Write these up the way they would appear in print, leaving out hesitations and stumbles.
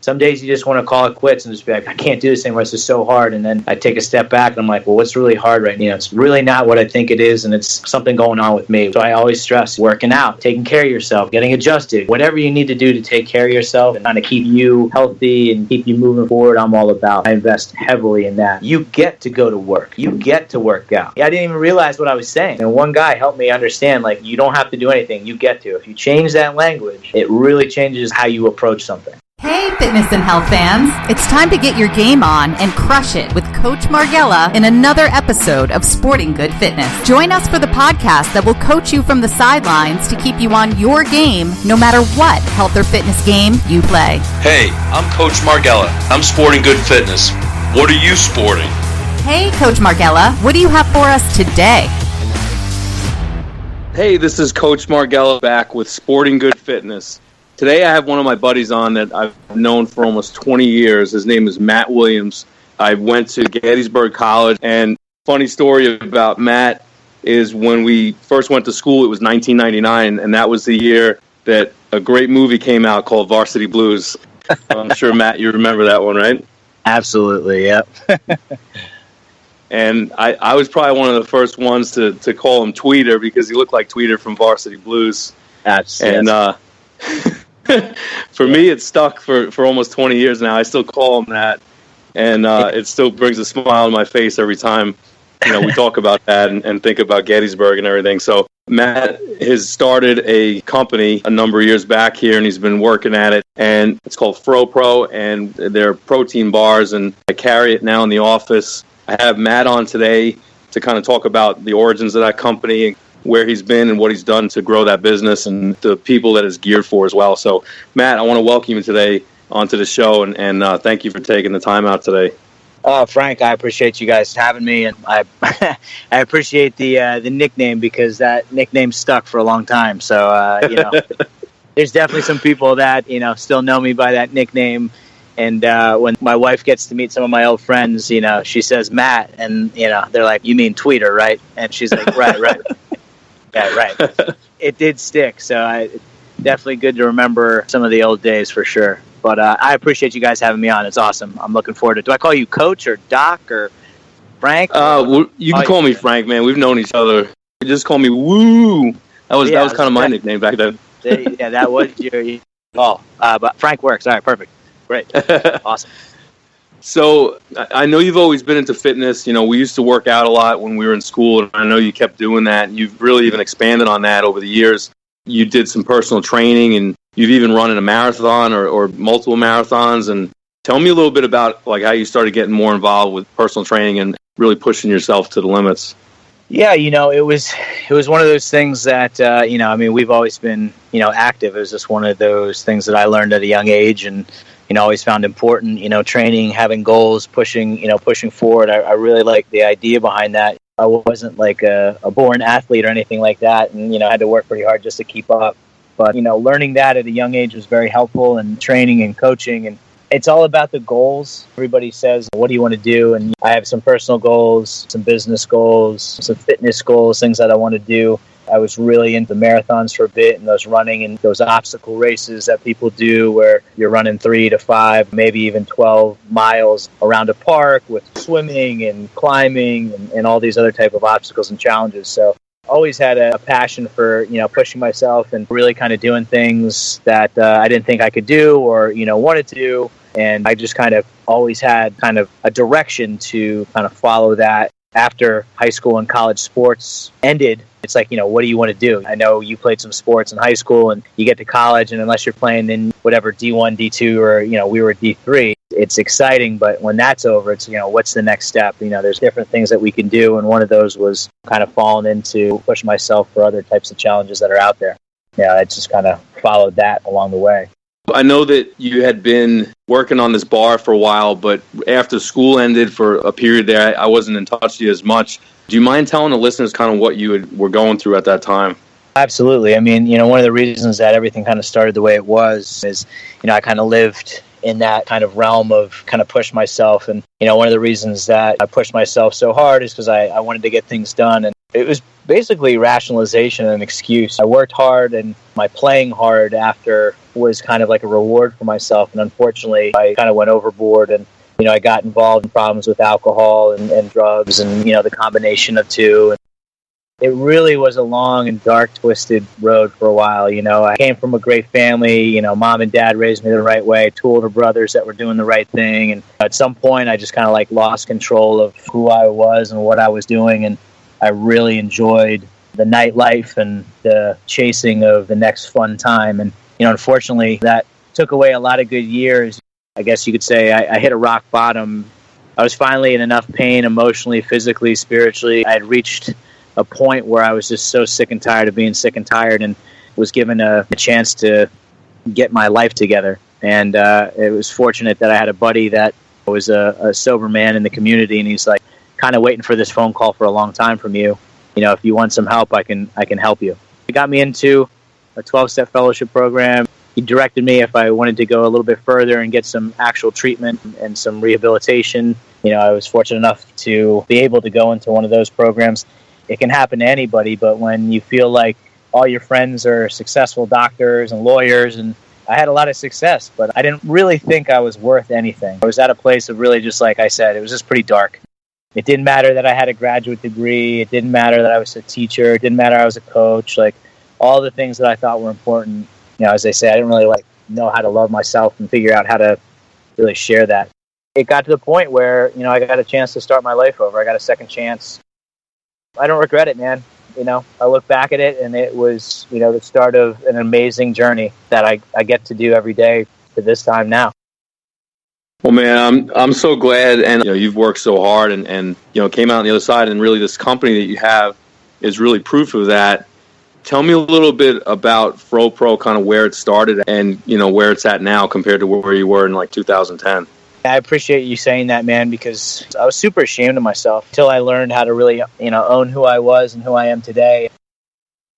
Some days you just want to call it quits and just be like, I can't do this anymore. This is so hard. And then I take a step back and I'm like, well, what's really hard right now? It's really not what I think it is, and it's something going on with me. So I always stress working out, taking care of yourself, getting adjusted, whatever you need to do to take care of yourself and kind of keep you healthy and keep you moving forward. I'm all about. I invest heavily in that. You get to go to work. You get to work out. I didn't even realize what I was saying. And one guy helped me understand, like, you don't have to do anything. You get to. If you change that language, it really changes how you approach something. Hey, fitness and health fans. It's time to get your game on and crush it with Coach Marghella in another episode of Sporting Good Fitness. Join us for the podcast that will coach you from the sidelines to keep you on your game no matter what health or fitness game you play. Hey, I'm Coach Marghella. I'm Sporting Good Fitness. What are you sporting? Hey, Coach Marghella. What do you have for us today? Hey, this is Coach Marghella back with Sporting Good Fitness. Today I have one of my buddies on that I've known for almost 20 years. His name is Matt Williams. I went to Gettysburg College, and funny story about Matt is when we first went to school, it was 1999, and that was the year that a great movie came out called Varsity Blues. I'm sure, Matt, you remember that one, right? Absolutely, yep. And I was probably one of the first ones to call him Tweeter because he looked like Tweeter from Varsity Blues. Absolutely. And for me, it's stuck for almost 20 years now. I still call him that, and it still brings a smile on my face every time we talk about that and think about Gettysburg and everything. So Matt has started a company a number of years back here, and he's been working at it, and it's called FroPro, and they're protein bars, and I carry it now in the office. I have Matt on today to kind of talk about the origins of that company and where he's been and what he's done to grow that business and the people that it's geared for as well. So, Matt, I want to welcome you today onto the show, and thank you for taking the time out today. Frank, I appreciate you guys having me, and I I appreciate the nickname because that nickname stuck for a long time. So, there's definitely some people that, still know me by that nickname. And when my wife gets to meet some of my old friends, she says Matt, and, they're like, you mean Tweeter, right? And she's like, right. Yeah, right. It did stick, so it's definitely good to remember some of the old days for sure. But I appreciate you guys having me on. It's awesome. I'm looking forward to it. Do I call you Coach or Doc or Frank? You can call me Frank, man. We've known each other. You just call me Woo. That was kind of my nickname back then. Yeah, that was your call. But Frank works. All right, perfect. Great. Awesome. So I know you've always been into fitness. We used to work out a lot when we were in school, and I know you kept doing that. And you've really even expanded on that over the years. You did some personal training, and you've even run in a marathon or multiple marathons. And tell me a little bit about how you started getting more involved with personal training and really pushing yourself to the limits. Yeah, it was one of those things that we've always been active. It was just one of those things that I learned at a young age, and always found important, training, having goals, pushing forward. I really like the idea behind that. I wasn't like a born athlete or anything like that, and, I had to work pretty hard just to keep up. But, learning that at a young age was very helpful, and training and coaching. And it's all about the goals. Everybody says, what do you want to do? And I have some personal goals, some business goals, some fitness goals, things that I want to do. I was really into marathons for a bit, and those running and those obstacle races that people do where you're running 3 to 5, maybe even 12 miles around a park with swimming and climbing and all these other type of obstacles and challenges. So always had a passion for, pushing myself and really kind of doing things that I didn't think I could do or, wanted to do. And I just kind of always had kind of a direction to kind of follow that. After high school and college sports ended, it's like, what do you want to do? I know you played some sports in high school, and you get to college, and unless you're playing in whatever D1, D2, or, we were D3, it's exciting. But when that's over, it's, what's the next step? There's different things that we can do. And one of those was kind of falling into pushing myself for other types of challenges that are out there. I just kind of followed that along the way. I know that you had been working on this bar for a while, but after school ended for a period there, I wasn't in touch with you as much. Do you mind telling the listeners kind of what you were going through at that time? Absolutely. I mean, one of the reasons that everything kind of started the way it was is, I kind of lived in that kind of realm of kind of push myself. And, one of the reasons that I pushed myself so hard is because I wanted to get things done. And it was basically rationalization and an excuse. I worked hard, and my playing hard after was kind of like a reward for myself. And unfortunately, I kind of went overboard, and I got involved in problems with alcohol and drugs, and the combination of two. It really was a long and dark, twisted road for a while. I came from a great family. Mom and dad raised me the right way, two older brothers that were doing the right thing. And at some point, I just kind of like lost control of who I was and what I was doing. And I really enjoyed the nightlife and the chasing of the next fun time. And, unfortunately, that took away a lot of good years. I guess you could say I hit a rock bottom. I was finally in enough pain emotionally, physically, spiritually. I had reached a point where I was just so sick and tired of being sick and tired, and was given a chance to get my life together. And it was fortunate that I had a buddy that was a sober man in the community, and he's like, kind of waiting for this phone call for a long time from you. If you want some help, I can help you. He got me into a 12-step fellowship program. He directed me if I wanted to go a little bit further and get some actual treatment and some rehabilitation. I was fortunate enough to be able to go into one of those programs. It can happen to anybody, but when you feel like all your friends are successful doctors and lawyers, and I had a lot of success, but I didn't really think I was worth anything. I was at a place of really, just like I said, it was just pretty dark. It didn't matter that I had a graduate degree. It didn't matter that I was a teacher. It didn't matter I was a coach. Like, all the things that I thought were important, as they say, I didn't really know how to love myself and figure out how to really share that. It got to the point where, I got a chance to start my life over. I got a second chance. I don't regret it, man. I look back at it, and it was, the start of an amazing journey that I get to do every day to this time now. Well, man, I'm so glad, and you've worked so hard, and came out on the other side, and really this company that you have is really proof of that. Tell me a little bit about FroPro, kind of where it started, and where it's at now compared to where you were in 2010. I appreciate you saying that, man, because I was super ashamed of myself until I learned how to really, own who I was and who I am today.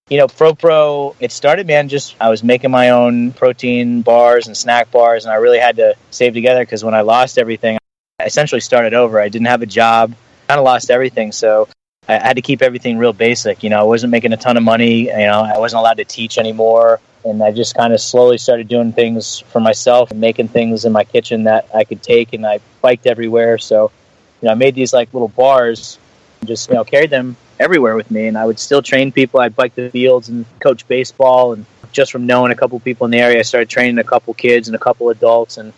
FroPro, it started, man, I was making my own protein bars and snack bars, and I really had to save together because when I lost everything, I essentially started over. I didn't have a job, kind of lost everything, so I had to keep everything real basic. I wasn't making a ton of money. I wasn't allowed to teach anymore. And I just kind of slowly started doing things for myself and making things in my kitchen that I could take, and I biked everywhere. So, I made these little bars and just, carried them everywhere with me. And I would still train people. I'd bike the fields and coach baseball. And just from knowing a couple people in the area, I started training a couple kids and a couple adults. And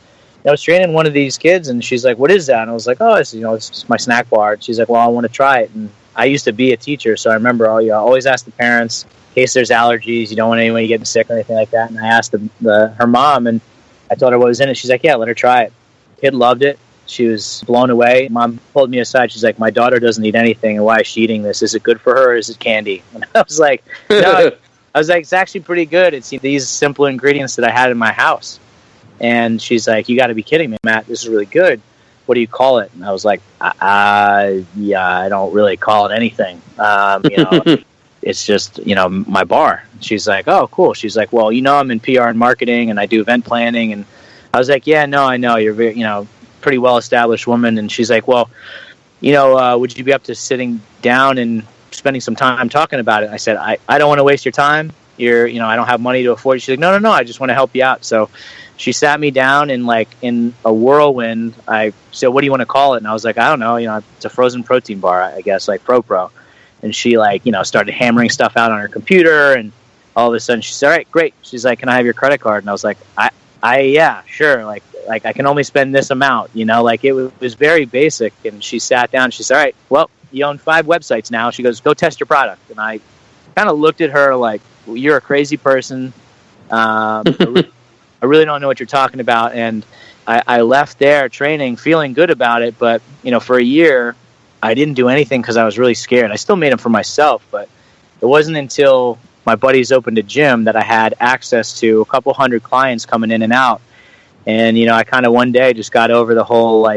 I was training one of these kids, and she's like, "What is that?" And I was like, "Oh, it's just my snack bar." And she's like, "Well, I want to try it." And I used to be a teacher, so I remember I always ask the parents, in case there's allergies, you don't want anyone getting sick or anything like that. And I asked her mom, and I told her what was in it. She's like, "Yeah, let her try it." Kid loved it. She was blown away. Mom pulled me aside. She's like, "My daughter doesn't eat anything, and why is she eating this? Is it good for her, or is it candy?" And I was like, "No." I was like, "It's actually pretty good. It's these simple ingredients that I had in my house." And she's like, "You got to be kidding me, Matt. This is really good. What do you call it?" And I was like, "Yeah, I don't really call it anything. It's just, my bar." She's like, "Oh, cool." She's like, "Well, I'm in PR and marketing, and I do event planning." And I was like, "Yeah, no, I know. You're very, pretty well-established woman." And she's like, "Well, would you be up to sitting down and spending some time talking about it?" I said, I don't want to waste your time. I don't have money to afford it. She's like, no, I just want to help you out. So she sat me down, and in a whirlwind, I said, "What do you want to call it?" And I was like, "I don't know. It's a frozen protein bar, I guess, like FroPro." And she started hammering stuff out on her computer, and all of a sudden she said, "All right, great." She's like, "Can I have your credit card?" And I was like, yeah, sure. Like I can only spend this amount, it was very basic. And she sat down, and she said, "All right, well, you own 5 websites now." She goes, "Go test your product." And I kind of looked at her like, well, "You're a crazy person. I really don't know what you're talking about." And I left there training, feeling good about it. But, for a year, I didn't do anything because I was really scared. I still made them for myself, but it wasn't until my buddies opened a gym that I had access to a couple hundred clients coming in and out. And, I kind of one day just got over the whole,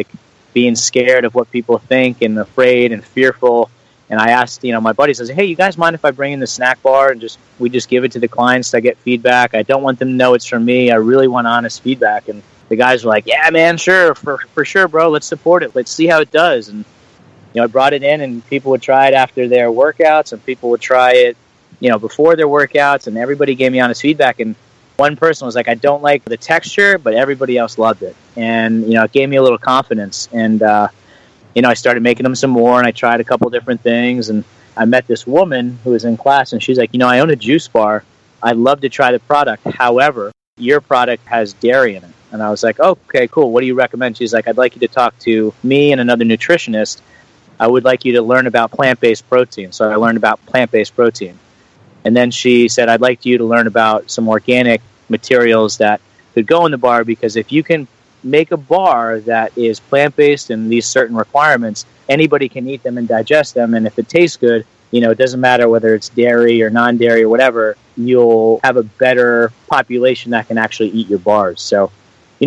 being scared of what people think and afraid and fearful. And I asked, my buddies, I said, "Hey, you guys mind if I bring in the snack bar and we just give it to the clients to get feedback? I don't want them to know it's from me. I really want honest feedback." And the guys were like, "Yeah, man, sure, for sure, bro. Let's support it. Let's see how it does." And, I brought it in, and people would try it after their workouts, and people would try it, before their workouts, and everybody gave me honest feedback. And one person was like, I don't like the texture, but everybody else loved it. And, it gave me a little confidence. And, I started making them some more, and I tried a couple different things. And I met this woman who was in class, and she's like, I own a juice bar. I'd love to try the product. However, your product has dairy in it. And I was like, okay, cool. What do you recommend? She's like, I'd like you to talk to me and another nutritionist. I would like you to learn about plant-based protein. So I learned about plant-based protein. And then she said, I'd like you to learn about some organic materials that could go in the bar, because if you can make a bar that is plant-based and these certain requirements, anybody can eat them and digest them. And if it tastes good, it doesn't matter whether it's dairy or non-dairy or whatever, you'll have a better population that can actually eat your bars. So,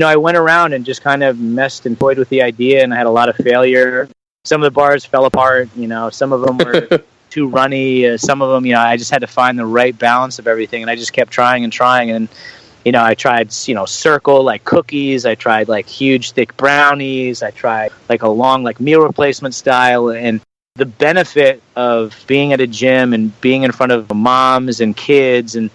I went around and just kind of messed and toyed with the idea, and I had a lot of failure. Some of the bars fell apart, some of them were too runny. Some of them, I just had to find the right balance of everything, and I just kept trying and trying. And, I tried, circle, like cookies. I tried, like, huge, thick brownies. I tried, like, a long, like, meal replacement style. And the benefit of being at a gym and being in front of moms and kids and,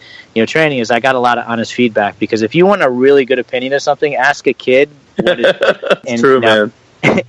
training is I got a lot of honest feedback, because if you want a really good opinion of something, ask a kid what is it. It's true, man.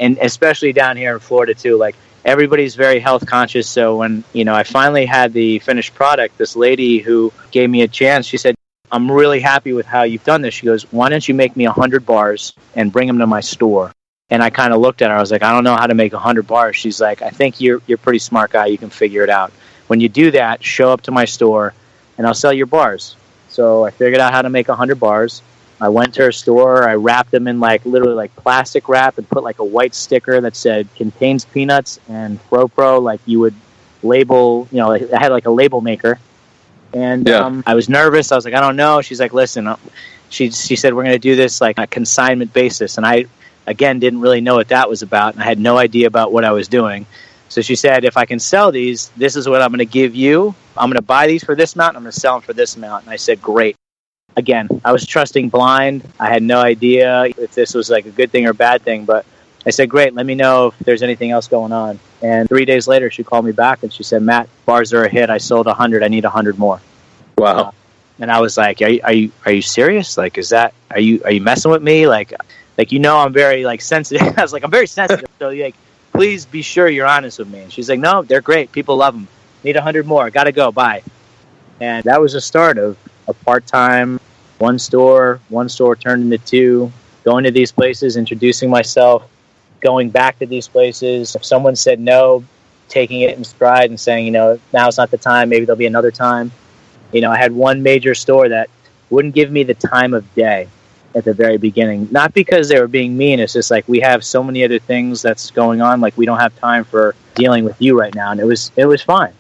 And especially down here in Florida, too, like, everybody's very health conscious. So when, I finally had the finished product, this lady who gave me a chance, she said, I'm really happy with how you've done this. She goes, why don't you make me 100 bars and bring them to my store? And I kind of looked at her. I was like, I don't know how to make 100 bars. She's like, I think you're a pretty smart guy. You can figure it out. When you do that, show up to my store and I'll sell your bars. So I figured out how to make 100 bars. I went to her store. I wrapped them in literally plastic wrap and put a white sticker that said contains peanuts and FroPro, like you would label, I had a label maker. And I was nervous. I was like, I don't know. She's like, listen, she said, we're going to do this like on a consignment basis. And I, again, didn't really know what that was about. And I had no idea about what I was doing. So she said, if I can sell these, this is what I'm going to give you. I'm going to buy these for this amount. And I'm going to sell them for this amount. And I said, great. Again, I was trusting blind. I had no idea if this was like a good thing or a bad thing. But I said, great, let me know if there's anything else going on. And 3 days later, she called me back and she said, Matt, bars are a hit. I sold 100. I need 100 more. Wow. And I was like, are you serious? Like, are you messing with me? Like, I'm very sensitive. I was like, I'm very sensitive. So please be sure you're honest with me. And she's like, no, they're great. People love them. Need 100 more. Got to go. Bye. And that was the start of a part-time, one store turned into two, going to these places, introducing myself, going back to these places. If someone said no, taking it in stride and saying, now's not the time. Maybe there'll be another time. I had one major store that wouldn't give me the time of day at the very beginning. Not because they were being mean. It's just like we have so many other things that's going on. Like we don't have time for dealing with you right now. And it was fine.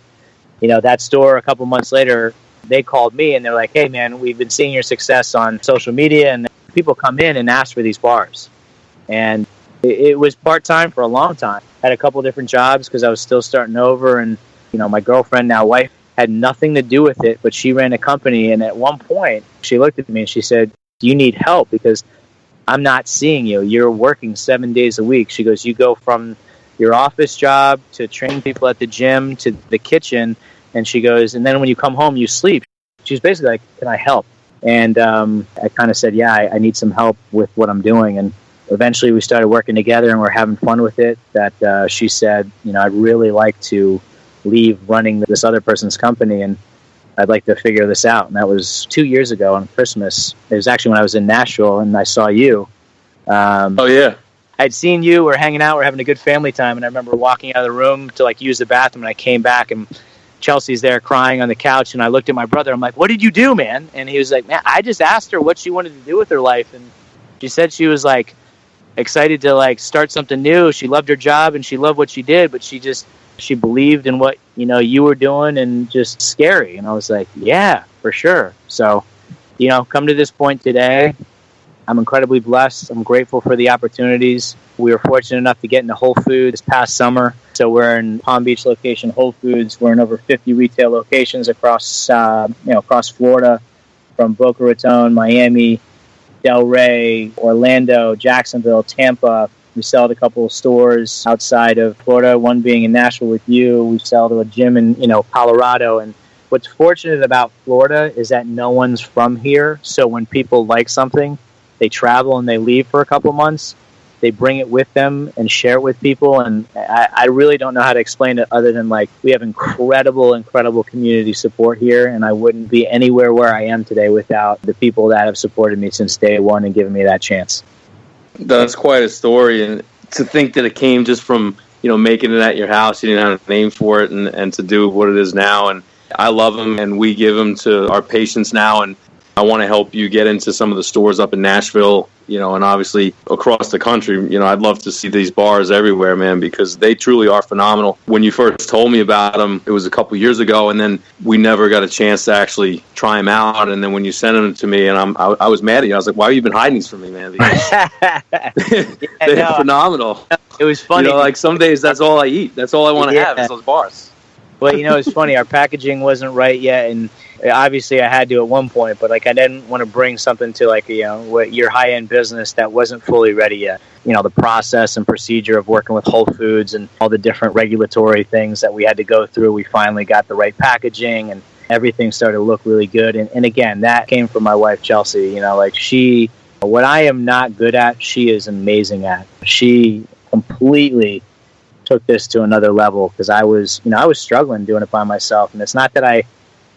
That store a couple months later, they called me and they're like, hey, man, we've been seeing your success on social media. And people come in and ask for these bars. And it was part-time for a long time. Had a couple different jobs because I was still starting over. And, my girlfriend, now wife, had nothing to do with it, but she ran a company. And at one point, she looked at me and she said, do you need help? Because I'm not seeing you. You're working 7 days a week. She goes, you go from your office job to train people at the gym to the kitchen. And she goes, and then when you come home, you sleep. She's basically like, can I help? And I kind of said, yeah, I need some help with what I'm doing. And eventually we started working together and we're having fun with it. That she said, I'd really like to leave running this other person's company and I'd like to figure this out. And that was 2 years ago on Christmas. It was actually when I was in Nashville and I saw you. Oh, yeah. I'd seen you. We're hanging out. We're having a good family time. And I remember walking out of the room to use the bathroom. And I came back and Chelsea's there crying on the couch. And I looked at my brother. I'm like, what did you do, man? And he was like, man, I just asked her what she wanted to do with her life. And she said she was excited to start something new. She loved her job and she loved what she did. But she believed in what, you were doing and just scary. And I was like, yeah, for sure. So, come to this point today. I'm incredibly blessed. I'm grateful for the opportunities. We were fortunate enough to get into Whole Foods this past summer. So we're in Palm Beach location Whole Foods. We're in over 50 retail locations across Florida, from Boca Raton, Miami, Delray, Orlando, Jacksonville, Tampa. We sell at a couple of stores outside of Florida, one being in Nashville with you. We sell to a gym in, Colorado. And What's fortunate about Florida is that no one's from here. So when people like something, they travel and they leave for a couple months. They bring it with them and share it with people. And I really don't know how to explain it other than like we have incredible community support here. And I wouldn't be anywhere where I am today without the people that have supported me since day one and given me that chance. That's quite a story. And to think that it came just from, making it at your house, you didn't have a name for it, and to do what it is now. And I love them, and we give them to our patients now. And I want to help you get into some of the stores up in Nashville, and obviously across the country. I'd love to see these bars everywhere, man, because they truly are phenomenal. When you first told me about them, it was a couple years ago, and then we never got a chance to actually try them out. And then when you sent them to me, and I was mad at you. I was like, why have you been hiding these from me, man? They're phenomenal. It was funny. Like some days that's all I eat. That's all I want to have is those bars. Well, it's funny. Our packaging wasn't right yet, and obviously I had to at one point, but like I didn't want to bring something to like your high-end business that wasn't fully ready yet. The process and procedure of working with Whole Foods and all the different regulatory things that we had to go through. We finally got the right packaging, and everything started to look really good. And again, that came from my wife Chelsea. What I am not good at, she is amazing at. She completely took this to another level because I was struggling doing it by myself. And it's not that I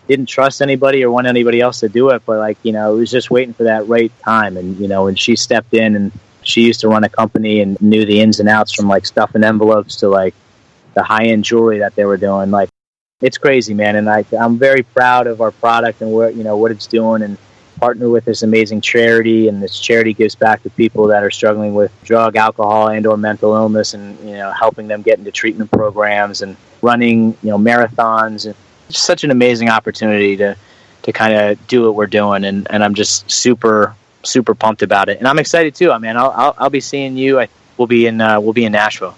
didn't trust anybody or want anybody else to do it, but it was just waiting for that right time. And, when she stepped in, and she used to run a company and knew the ins and outs from stuffing envelopes to the high-end jewelry that they were doing. It's crazy, man. And I'm very proud of our product and what it's doing, and partner with this amazing charity, and this charity gives back to people that are struggling with drug, alcohol, and or mental illness, and helping them get into treatment programs and running marathons. And it's such an amazing opportunity to kind of do what we're doing, and I'm just super pumped about it, and I'm excited too. I mean, I'll be seeing you. We'll be in Nashville.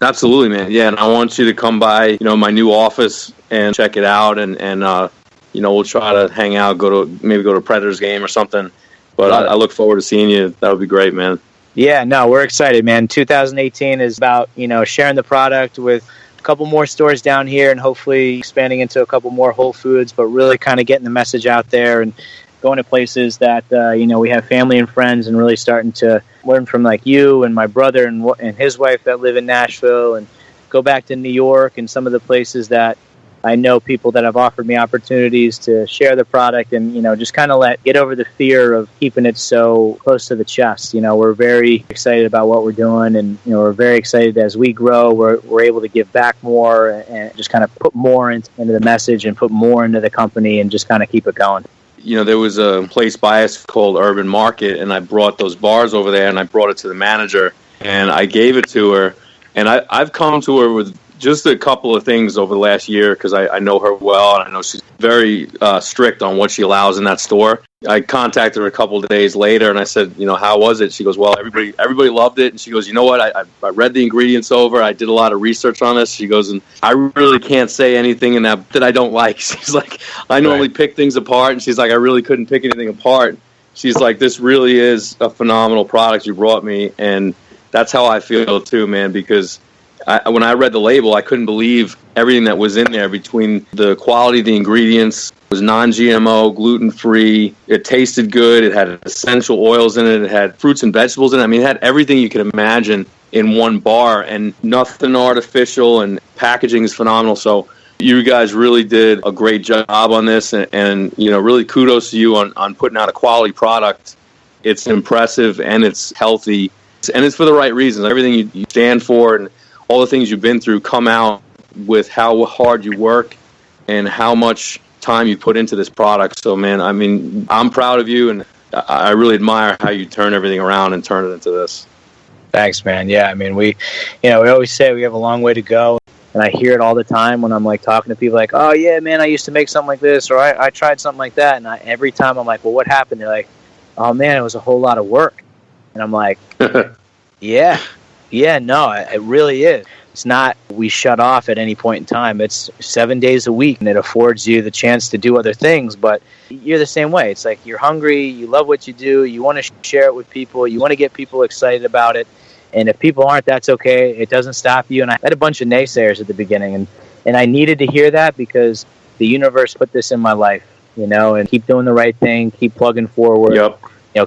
Absolutely, man. Yeah, and I want you to come by my new office and check it out, and we'll try to hang out, go to a Predators game or something. But I look forward to seeing you. That would be great, man. Yeah, no, we're excited, man. 2018 is about, sharing the product with a couple more stores down here and hopefully expanding into a couple more Whole Foods, but really kind of getting the message out there and going to places that, we have family and friends, and really starting to learn from you and my brother and his wife that live in Nashville, and go back to New York and some of the places that I know people that have offered me opportunities to share the product, and just kind of get over the fear of keeping it so close to the chest. We're very excited about what we're doing, and we're very excited as we grow. We're able to give back more and just kind of put more into the message and put more into the company, and just kind of keep it going. There was a place by us called Urban Market, and I brought those bars over there, and I brought it to the manager, and I gave it to her, and I've come to her with just a couple of things over the last year, because I know her well, and I know she's very strict on what she allows in that store. I contacted her a couple of days later, and I said, how was it? She goes, well, everybody loved it. And she goes, you know what? I read the ingredients over. I did a lot of research on this. She goes, and I really can't say anything in that I don't like. She's like, I normally pick things apart, and she's like, I really couldn't pick anything apart. She's like, this really is a phenomenal product you brought me, and that's how I feel too, man, because when I read the label, I couldn't believe everything that was in there, between the quality of the ingredients. It was non-GMO, gluten-free. It tasted good. It had essential oils in it. It had fruits and vegetables in it. I mean, it had everything you could imagine in one bar, and nothing artificial, and packaging is phenomenal. So you guys really did a great job on this, and really kudos to you on putting out a quality product. It's impressive, and it's healthy, and it's for the right reasons. Everything you stand for and all the things you've been through come out with how hard you work and how much time you put into this product. So, man, I mean, I'm proud of you, and I really admire how you turn everything around and turn it into this. Thanks, man. Yeah, I mean, we always say we have a long way to go, and I hear it all the time when I'm talking to people like, oh yeah, man, I used to make something like this, or I tried something like that, and every time I'm like, well, what happened? They're like, oh man, it was a whole lot of work, and I'm like, Yeah, no, it really is. It's not we shut off at any point in time. It's 7 days a week, and it affords you the chance to do other things, but you're the same way. It's like you're hungry, you love what you do, you want to share it with people, you want to get people excited about it, and if people aren't, that's okay. It doesn't stop you, and I had a bunch of naysayers at the beginning, and I needed to hear that, because the universe put this in my life, and keep doing the right thing, keep plugging forward. Yep.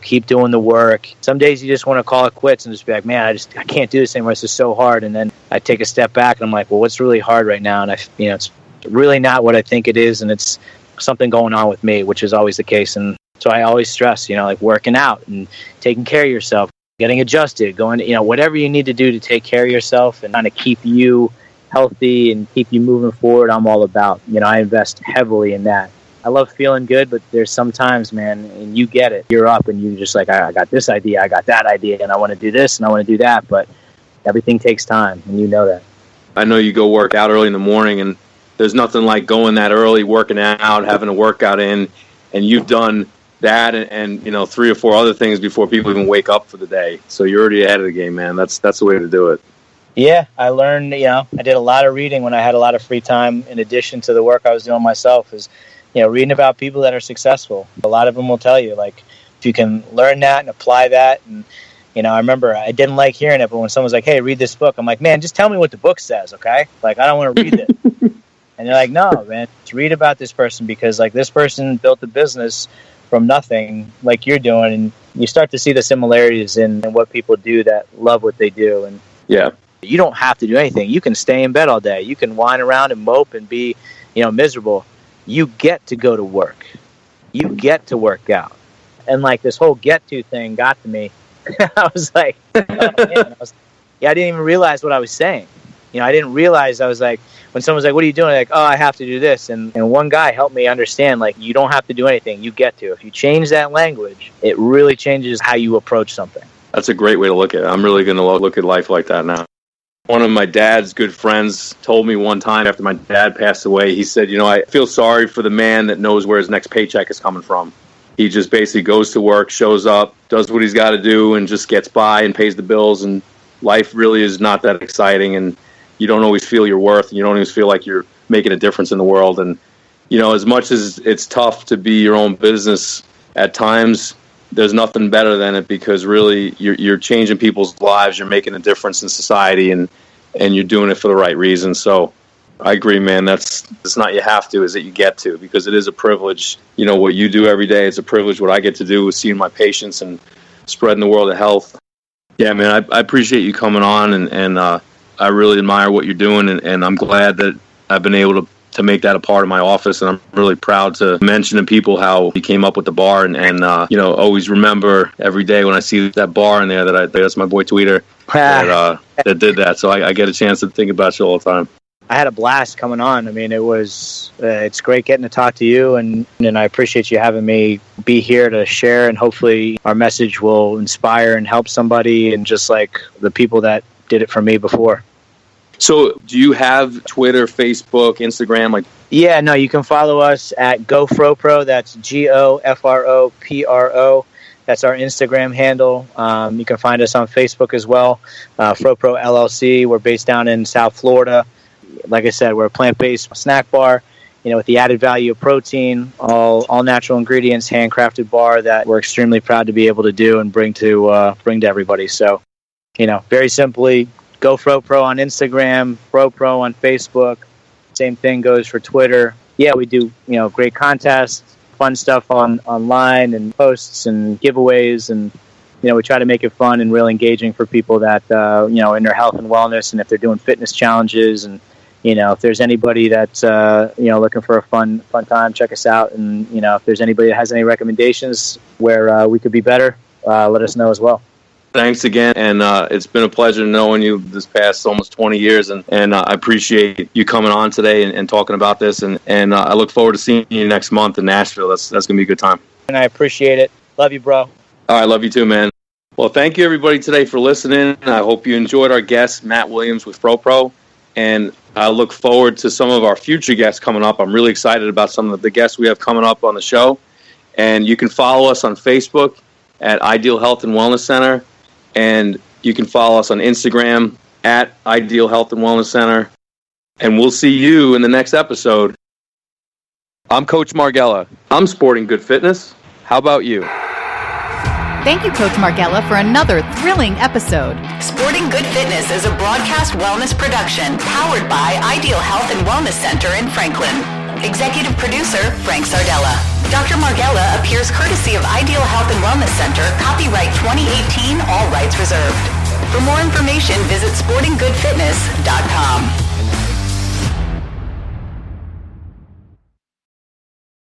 Keep doing the work. Some days you just want to call it quits and just be like, man, I can't do this anymore. This is so hard. And then I take a step back and I'm like, well, what's really hard right now? And it's really not what I think it is. And it's something going on with me, which is always the case. And so I always stress, like working out and taking care of yourself, getting adjusted, going, whatever you need to do to take care of yourself and kind of keep you healthy and keep you moving forward. I'm all about, I invest heavily in that. I love feeling good, but there's sometimes, man, and you get it. You're up and you're just like, I got this idea, I got that idea, and I want to do this and I want to do that. But everything takes time, and you know that. I know you go work out early in the morning, and there's nothing like going that early, working out, having a workout in, and you've done that and 3 or 4 other things before people even wake up for the day. So you're already ahead of the game, man. That's the way to do it. Yeah, I learned, I did a lot of reading when I had a lot of free time in addition to the work I was doing myself is, reading about people that are successful. A lot of them will tell you, like, if you can learn that and apply that. And, I remember I didn't like hearing it, but when someone's like, hey, read this book, I'm like, man, just tell me what the book says, okay? Like, I don't want to read it. And they're like, no, man, just read about this person because, like, this person built a business from nothing like you're doing. And you start to see the similarities in what people do that love what they do. And yeah, you don't have to do anything. You can stay in bed all day. You can whine around and mope and be, miserable. You get to go to work. You get to work out. And like this whole get to thing got to me. I was like, oh, man. I didn't even realize what I was saying. I didn't realize I was like, when someone's like, what are you doing? Like, oh, I have to do this. And one guy helped me understand, like, you don't have to do anything. You get to. If you change that language, it really changes how you approach something. That's a great way to look at it. I'm really going to look at life like that now. One of my dad's good friends told me one time after my dad passed away, he said, I feel sorry for the man that knows where his next paycheck is coming from. He just basically goes to work, shows up, does what he's got to do, and just gets by and pays the bills. And life really is not that exciting. And you don't always feel your worth. And you don't always feel like you're making a difference in the world. And, as much as it's tough to be your own business at times, there's nothing better than it because really you're changing people's lives. You're making a difference in society and you're doing it for the right reason. So I agree, man. It's not you have to, is that you get to, because it is a privilege. What you do every day, it's a privilege. What I get to do is seeing my patients and spreading the world of health. Yeah, man, I appreciate you coming on and I really admire what you're doing and I'm glad that I've been able to make that a part of my office, and I'm really proud to mention to people how he came up with the bar, and always remember every day when I see that bar in there that's my boy Tweeter that did that. So I get a chance to think about you all the time. I had a blast coming on. I mean, it's great getting to talk to you, and I appreciate you having me be here to share, and hopefully our message will inspire and help somebody, and just like the people that did it for me before. So do you have Twitter, Facebook, Instagram? Yeah, no, you can follow us at FroPro. That's GoFropro. That's our Instagram handle. You can find us on Facebook as well, FroPro LLC. We're based down in South Florida. Like I said, we're a plant-based snack bar, with the added value of protein, all natural ingredients, handcrafted bar that we're extremely proud to be able to do and bring to everybody. So, very simply, Go FroPro on Instagram, FroPro on Facebook. Same thing goes for Twitter. Yeah, we do, great contests, fun stuff online and posts and giveaways. And, we try to make it fun and really engaging for people that, in their health and wellness, and if they're doing fitness challenges. And, if there's anybody that's, looking for a fun time, check us out. And, if there's anybody that has any recommendations where we could be better, let us know as well. Thanks again, and it's been a pleasure knowing you this past almost 20 years, and I appreciate you coming on today and talking about this, and I look forward to seeing you next month in Nashville. That's going to be a good time. And I appreciate it. Love you, bro. All right, love you too, man. Well, thank you, everybody, today for listening. I hope you enjoyed our guest, Matt Williams with FroPro, and I look forward to some of our future guests coming up. I'm really excited about some of the guests we have coming up on the show, and you can follow us on Facebook at Ideal Health and Wellness Center. And you can follow us on Instagram at Ideal Health and Wellness Center. And we'll see you in the next episode. I'm Coach Marghella. I'm Sporting Good Fitness. How about you? Thank you, Coach Marghella, for another thrilling episode. Sporting Good Fitness is a broadcast wellness production powered by Ideal Health and Wellness Center in Franklin. Executive Producer, Frank Sardella. Dr. Marghella appears courtesy of Ideal Health and Wellness Center, copyright 2018, all rights reserved. For more information, visit sportinggoodfitness.com.